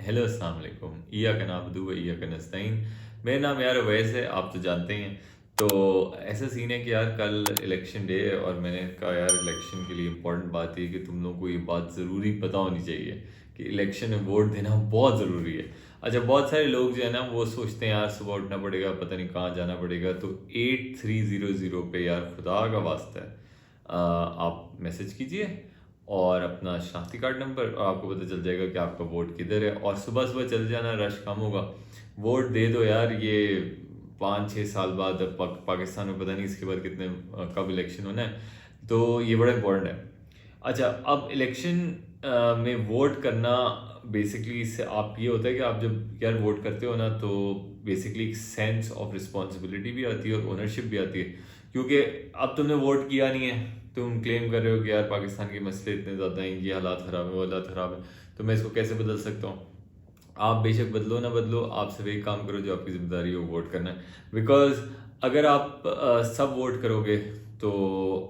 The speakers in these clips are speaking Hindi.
हेलो अस्सलाम वालेकुम। इय्याक नअब्दु व इय्याक नस्तईन। मेरा नाम यार अवैस है, आप तो जानते ही हैं। तो ऐसा सीन है कि यार कल इलेक्शन डे है और मैंने कहा यार इलेक्शन के लिए इम्पोर्टेंट बात ये है कि तुम लोगों को ये बात ज़रूरी पता होनी चाहिए कि इलेक्शन में वोट देना बहुत ज़रूरी है। अच्छा, बहुत सारे लोग जो है ना वो सोचते हैं यार सुबह उठना पड़ेगा, पता नहीं कहाँ जाना पड़ेगा, तो 8300 पे यार खुदा का वास्ता है, आप मैसेज कीजिए और अपना शनाख्ती कार्ड नंबर, और आपको पता चल जाएगा कि आपका वोट किधर है। और सुबह सुबह चल जाना, रश कम होगा, वोट दे दो यार। ये 5-6 साल बाद पाकिस्तान में पता नहीं इसके बाद कितने कब इलेक्शन होना है, तो ये बड़ा इंपॉर्टेंट है। अच्छा, अब इलेक्शन में वोट करना बेसिकली इससे आप ये होता है कि आप जब यार वोट करते हो ना, तो बेसिकली एक सेंस ऑफ रिस्पॉन्सिबिलिटी भी आती है और ओनरशिप भी आती है, क्योंकि अब तुमने वोट किया नहीं है, तुम क्लेम कर रहे हो कि यार पाकिस्तान के मसले इतने ज़्यादा हैं, ये हालात ख़राब है, वो हालात ख़राब है, तो मैं इसको कैसे बदल सकता हूँ। आप बेशक बदलो ना बदलो, आप सिर्फ एक काम करो जो आपकी जिम्मेदारी हो, वोट करना है। बिकॉज अगर आप सब वोट करोगे तो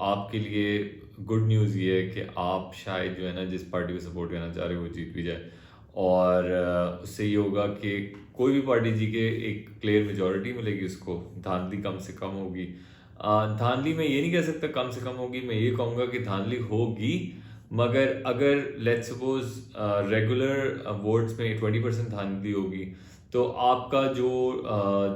आपके लिए गुड न्यूज़ ये है कि आप शायद जो है ना जिस पार्टी को सपोर्ट करना चाह रहे हो वो जीत भी जाए, और उससे ये होगा कि कोई भी पार्टी जी के एक क्लियर मेजोरिटी मिलेगी, उसको धांधली कम से कम होगी। धांधली मैं ये नहीं कह सकता कम से कम होगी, मैं ये कहूँगा कि धांधली होगी, मगर अगर लेट्स सपोज रेगुलर वोट्स में 20% धांधली होगी, तो आपका जो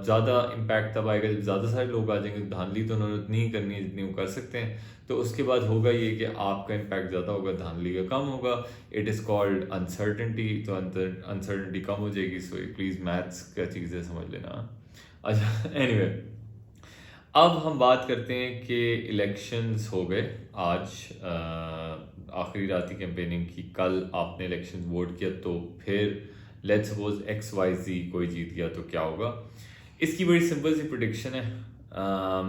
ज़्यादा इम्पैक्ट तब आएगा जब ज़्यादा सारे लोग आ जाएंगे। धांधली तो उन्होंने उतनी ही करनी है जितनी वो कर सकते हैं, तो उसके बाद होगा ये कि आपका इम्पैक्ट ज़्यादा होगा, धांधली का कम होगा। इट इज़ कॉल्ड अनसर्टेनिटी, तो अनसर्टेनिटी कम हो जाएगी। सो प्लीज़ मैथ्स का चीज़ें समझ लेना। अच्छा, एनीवे अब हम बात करते हैं कि इलेक्शंस हो गए आज, आखिरी रात की कैंपेनिंग की, कल आपने इलेक्शन वोट किया, तो फिर लेट्स सपोज XYZ कोई जीत गया तो क्या होगा। इसकी बड़ी सिंपल सी प्रिडिक्शन है।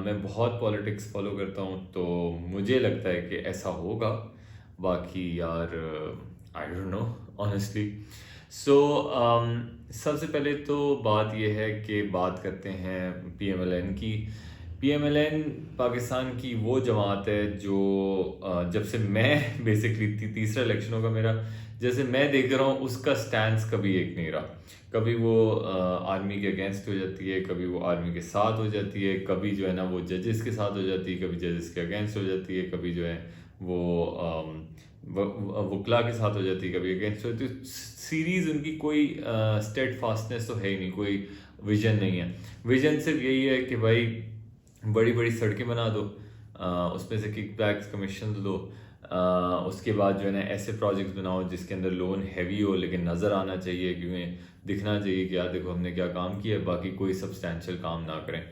मैं बहुत पॉलिटिक्स फॉलो करता हूँ, तो मुझे लगता है कि ऐसा होगा। बाकी यार आई डोंट नो ऑनेस्टली। सो सबसे पहले तो बात यह है कि बात करते हैं PMLN की। PMLN पाकिस्तान की वो जमात है जो जब से मैं बेसिकली तीसरा इलेक्शन होगा मेरा, जैसे मैं देख रहा हूँ उसका स्टैंड कभी एक नहीं रहा। कभी वो आर्मी के अगेंस्ट हो जाती है, कभी वो आर्मी के साथ हो जाती है, कभी जो है ना वो जजेस के साथ हो जाती है, कभी जजेस के अगेंस्ट हो जाती है, कभी जो है वो वकला के साथ हो जाती है, कभी अगेंस्ट हो जाती है। सीरीज उनकी कोई स्टेड फास्टनेस तो है ही नहीं, कोई विजन नहीं है। विजन सिर्फ यही है कि भाई बड़ी बड़ी सड़कें बना दो, उसमें से किक बैक्स कमीशन लो, उसके बाद जो है ना ऐसे प्रोजेक्ट्स बनाओ जिसके अंदर लोन हैवी हो लेकिन नज़र आना चाहिए, क्योंकि दिखना चाहिए कि यार देखो हमने क्या काम किया है, बाकी कोई सब्सटैंशियल काम ना करें।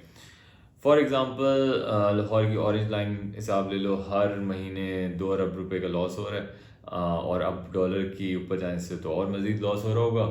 फॉर एग्ज़ाम्पल लाहौर की ऑरेंज लाइन हिसाब ले लो, हर महीने 2 अरब रुपए का लॉस हो रहा है, और अब डॉलर की ऊपर जाने से तो और मज़ीद लॉस हो रहा होगा।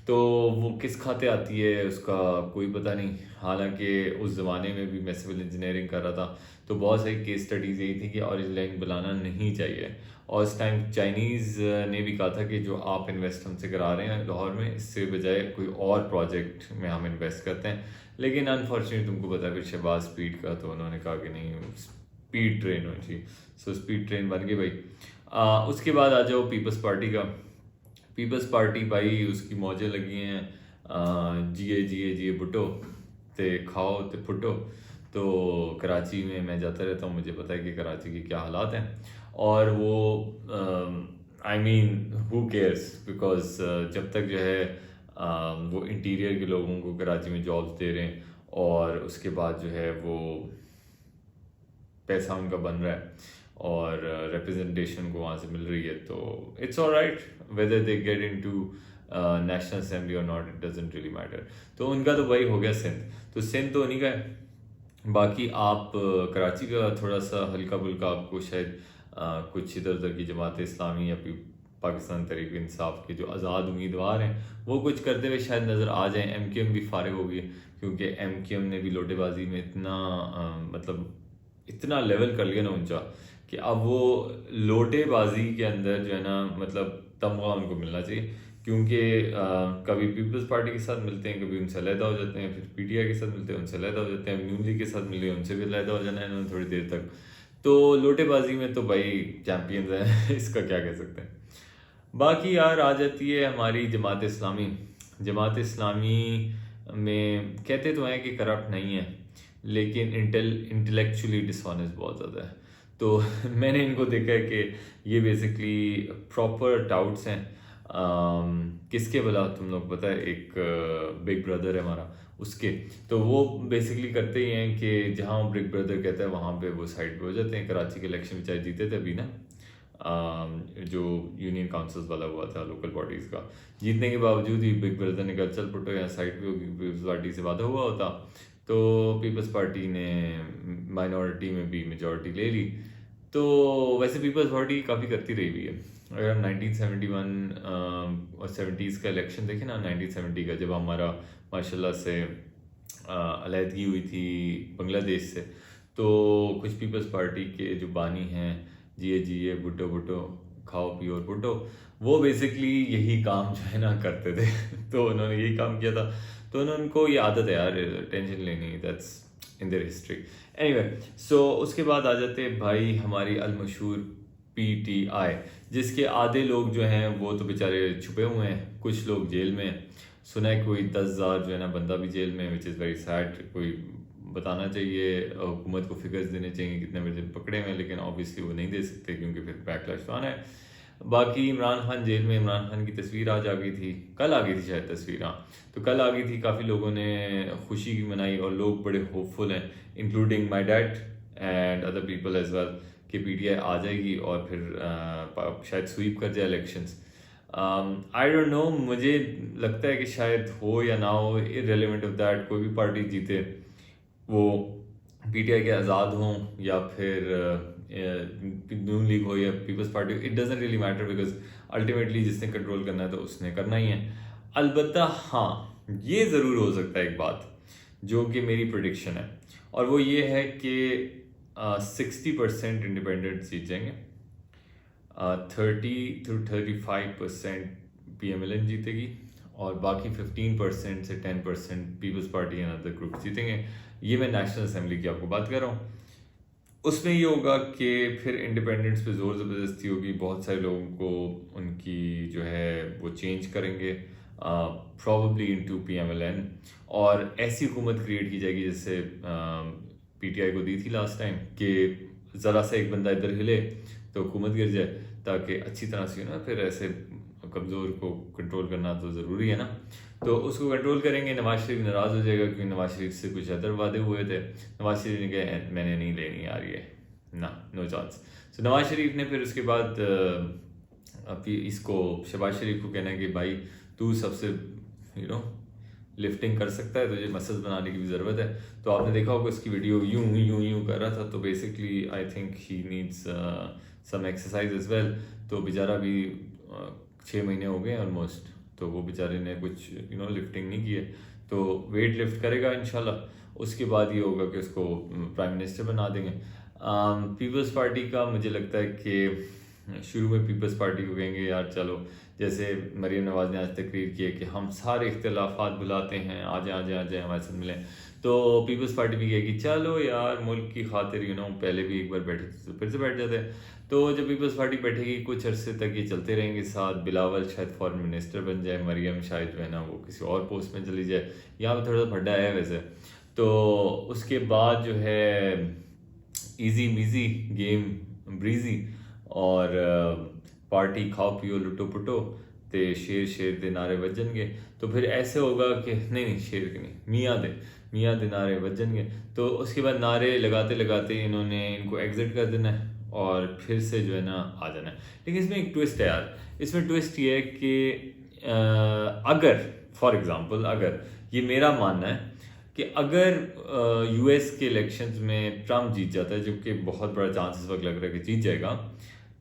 तो वो किस खाते आती है उसका कोई पता नहीं। हालांकि उस ज़माने में भी मैं सिविल इंजीनियरिंग कर रहा था, तो बहुत सारी केस स्टडीज़ यही थी कि ऑरेंज लाइन बनाना नहीं चाहिए, और उस टाइम चाइनीज़ ने भी कहा था कि जो आप इन्वेस्ट हमसे करा रहे हैं लाहौर में, इससे बजाय कोई और प्रोजेक्ट में हम इन्वेस्ट करते हैं। लेकिन अनफॉर्चुनेटली तुमको पता है फिर शहबाज स्पीड का, तो उन्होंने कहा कि नहीं स्पीड ट्रेन होनी चाहिए। सो स्पीड ट्रेन बन गई भाई। उसके बाद आ जाओ पीपल्स पार्टी का। पीपल्स पार्टी भाई उसकी मौजें लगी हैं, जिए जिए जिए भुट्टो, ते खाओ ते फुटो। तो कराची में मैं जाता रहता हूँ, मुझे पता है कि कराची के क्या हालात हैं, और वो I mean who cares, because जब तक जो है वो इंटीरियर के लोगों को कराची में जॉब्स दे रहे हैं, और उसके बाद जो है वो पैसा उनका बन रहा है और रिप्रेजेंटेशन को वहाँ से मिल रही है, तो it's alright whether they get into national assembly और not, it doesn't really matter. तो उनका तो वही हो गया सिंध, तो सिंध तो उन्हीं का है। बाकी आप कराची का थोड़ा सा हल्का फुल्का आपको शायद कुछ इधर उधर की जमात इस्लामी या पाकिस्तान तहरीक इंसाफ के जो आज़ाद उम्मीदवार हैं वो कुछ करते हुए शायद नज़र आ जाएं। MQM भी फारिग हो गई है, क्योंकि MQM ने भी लोटेबाजी में इतना मतलब इतना लेवल कर लिया ना ऊंचा, कि अब वो लोटेबाजी के अंदर जो है ना मतलब तमगा उनको मिलना चाहिए। क्योंकि कभी पीपल्स पार्टी के साथ मिलते हैं, कभी उनसे अलहदा हो जाते हैं, फिर PTI के साथ मिलते हैं उनसे अलहदा हो जाते हैं, नून लीग के साथ मिले उनसे भी अलहदा हो जाना है इन्होंने थोड़ी देर तक। तो लोटेबाजी में तो भाई चैम्पियंस हैं इसका क्या कह सकते हैं। बाकी यार आ जाती है हमारी जमात इस्लामी। जमात इस्लामी में कहते तो हैं कि करप्ट नहीं है, लेकिन इंटेलेक्चुअली डिसऑनेस्ट बहुत ज़्यादा है। तो मैंने इनको देखा है कि ये बेसिकली प्रॉपर टाउट्स हैं। किसके भला तुम लोग पता है, एक बिग ब्रदर है हमारा, उसके। तो वो बेसिकली करते ही हैं कि जहाँ वो बिग ब्रदर कहता है वहाँ पे वो साइड पे हो जाते हैं। कराची के इलेक्शन में चाहे जीते थे अभी ना, जो यूनियन काउंसिल्स वाला हुआ था लोकल बॉडीज़ का, जीतने के बावजूद ही बिग ब्रदर ने कहा चल पुटो यहाँ साइड पे होगी। पीपल्स पार्टी से वादा हुआ होता तो पीपल्स पार्टी ने माइनॉरिटी में भी मेजॉरिटी ले ली। तो वैसे पीपल्स पार्टी काफ़ी करती रही हुई है। अगर हम 1971 और 70s का इलेक्शन देखें ना, 1970 का जब हमारा माशाल्लाह से अलहदगी हुई थी बांग्लादेश से, तो कुछ पीपल्स पार्टी के जो बानी हैं, जिए जिए भुट्टो भुट्टो खाओ पियो और भुट्टो, वो बेसिकली यही काम जो है ना करते थे। तो उन्होंने यही काम किया था। तो उनको ये आदत है यार टेंशन लेनी, that's in their history. Anyway, so उसके बाद आ जाते भाई हमारी अलमशहूर पीटीआई, जिसके आधे लोग जो हैं वो तो बेचारे छुपे हुए हैं, कुछ लोग जेल में हैं। सुना है कोई 10,000 जो है ना बंदा भी जेल में, विच इज़ वेरी सैड। कोई बताना चाहिए, हुकूमत को फिगर्स देने चाहिए कितने बजे पकड़े हुए हैं, लेकिन ऑब्वियसली वो नहीं दे सकते क्योंकि फिर बैकलैश तो आना है। बाकी इमरान खान जेल में, इमरान खान की तस्वीर आज आ गई थी, कल आ गई थी शायद तस्वीर, हाँ तो कल आ गई थी। काफ़ी लोगों ने खुशी की मनाई और लोग बड़े होपफुल हैं, including my dad and other people as well, कि पीटीआई आ जाएगी और फिर शायद स्वीप कर जाए इलेक्शंस। आई डोंट नो, मुझे लगता है कि शायद हो या ना हो, इररिलेवेंट ऑफ दैट, कोई भी पार्टी जीते, वो पीटीआई के आज़ाद हों या फिर नून लीग हो या Peoples Party, it doesn't really matter, because ultimately जिसने कंट्रोल करना है तो उसने करना ही है। अलबत्ता हाँ, ये ज़रूर हो सकता है एक बात जो कि मेरी प्रेडिक्शन है, और वो ये है कि 60% इंडिपेंडेंट जीत जाएंगे, 30 to 35% PMLN जीतेगी, और बाकी 15% से 10% Peoples Party and other group जीतेंगे। ये मैं नेशनल असेंबली की आपको बात कर रहा हूँ। उसमें ये होगा कि फिर इंडिपेंडेंस पे ज़ोर ज़बरदस्ती होगी, बहुत सारे लोगों को उनकी जो है वो चेंज करेंगे प्रॉबली इनटू PMLN, और ऐसी हुकूमत क्रिएट की जाएगी जैसे पीटीआई को दी थी लास्ट टाइम, कि ज़रा सा एक बंदा इधर हिले तो हुकूमत गिर जाए, ताकि अच्छी तरह से ना, फिर ऐसे कमज़ोर को कंट्रोल करना तो ज़रूरी है ना। तो उसको कंट्रोल करेंगे। नवाज शरीफ नाराज़ हो जाएगा क्योंकि नवाज शरीफ से कुछ अदर वादे हुए थे। नवाज शरीफ ने कहा मैंने नहीं लेनी यार ये, ना, नो चांस। तो नवाज शरीफ ने फिर उसके बाद अभी इसको शहबाज शरीफ को कहना है कि भाई तू सबसे लिफ्टिंग कर सकता है, तुझे मसल्स बनाने की भी ज़रूरत है। तो आपने देखा होगा उसकी वीडियो यूं यूं यूं कर रहा था, तो basically I think he needs some exercise as well. तो बेचारा भी 6 महीने हो गए ऑलमोस्ट, तो वो बेचारे ने कुछ लिफ्टिंग नहीं की है, तो वेट लिफ्ट करेगा इंशाल्लाह। उसके बाद ये होगा कि उसको प्राइम मिनिस्टर बना देंगे। पीपल्स पार्टी का मुझे लगता है कि शुरू में पीपल्स पार्टी को कहेंगे यार चलो, जैसे मरीम नवाज ने आज तकरीर की है कि हम सारे इख्तिलाफात बुलाते हैं, आ जाए हमारे साथ मिलें। तो पीपल्स पार्टी भी कहेगी चलो यार मुल्क की खातिर पहले भी एक बार बैठे थे तो फिर से बैठ जाते हैं। तो जब पीपल्स पार्टी बैठेगी कुछ अरसे तक ये चलते रहेंगे साथ। बिलावल शायद फॉरेन मिनिस्टर बन जाए, मरियम शायद जो है ना वो किसी और पोस्ट में चली जाए, यहाँ पर थोड़ा सा भड्डा है वैसे। तो उसके बाद जो है इजी मिजी गेम ब्रीजी, और पार्टी खाओ पियो लुटो पुटो ते शेर दे नारे बजनगे। तो फिर ऐसे होगा कि नहीं शेर के नहीं, मियाँ दे नारे बजनगे। तो उसके बाद नारे लगाते लगाते इन्होंने इनको एग्जिट कर देना है और फिर से जो है ना आ जाना है। लेकिन इसमें एक ट्विस्ट है यार, इसमें ट्विस्ट ये है कि अगर फॉर एग्जांपल, अगर ये मेरा मानना है कि अगर यूएस के इलेक्शंस में ट्रम्प जीत जाता है, जो कि बहुत बड़ा चांस इस वक्त लग रहा है कि जीत जाएगा,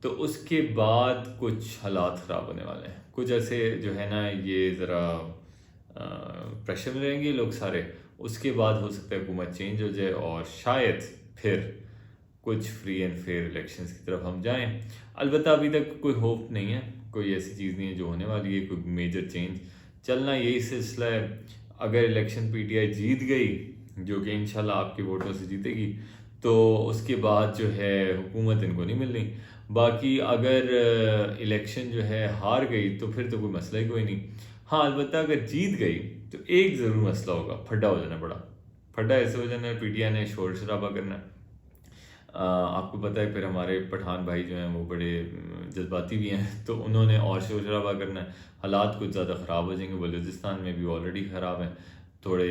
तो उसके बाद कुछ हालात ख़राब होने वाले हैं। कुछ ऐसे जो है ना ये ज़रा प्रेशर में रहेंगे लोग सारे। उसके बाद हो सकता है हुकूमत चेंज हो जाए और शायद फिर कुछ फ्री एंड फेयर इलेक्शंस की तरफ हम जाएं। अलबत्ता अभी तक कोई होप नहीं है, कोई ऐसी चीज़ नहीं है जो होने वाली है, कोई मेजर चेंज। चलना यही सिलसिला है। अगर इलेक्शन पीटीआई जीत गई, जो कि इंशाल्लाह आपके वोटों से जीतेगी, तो उसके बाद जो है हुकूमत इनको नहीं मिलनी। बाकी अगर इलेक्शन जो है हार गई तो फिर तो कोई मसला ही कोई नहीं। हाँ, अलबत्ता अगर जीत गई तो एक ज़रूर मसला होगा, फड्डा हो जाना बड़ा। फड्डा ऐसे हो जाना है, पीटीआई ने शोर शराबा करना है। आपको पता है फिर हमारे पठान भाई जो हैं वो बड़े जज्बाती भी हैं, तो उन्होंने और शोर शराबा करना है। हालात कुछ ज़्यादा ख़राब हो जाएंगे, बलूचिस्तान में भी ऑलरेडी ख़राब हैं, थोड़े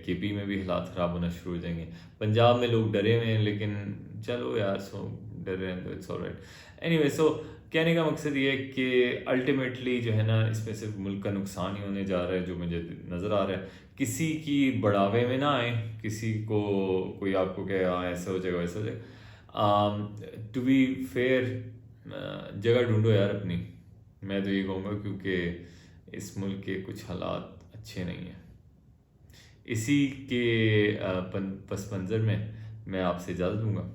केपी में भी हालात ख़राब होना शुरू हो जाएंगे। पंजाब में लोग डरे हुए हैं, लेकिन चलो यार, सो डर रहे हैं तो इट्स ऑलराइट। एनीवे, सो कहने का मकसद ये है कि अल्टीमेटली जो है ना, इसमें सिर्फ मुल्क का नुकसान ही होने जा रहा है, जो मुझे नज़र आ रहा है। किसी की बढ़ावे में ना आए, किसी को कोई आपको कहे हाँ ऐसा हो जाएगा वैसा हो जाएगा। टू बी फेयर, जगह ढूंढो यार अपनी, मैं तो ये कहूँगा, क्योंकि इस मुल्क के कुछ हालात अच्छे नहीं हैं। इसी के पस मंज़र में मैं आपसे इजाज़त दूंगा।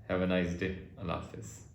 Have a nice day. अल्लाह हाफिज़।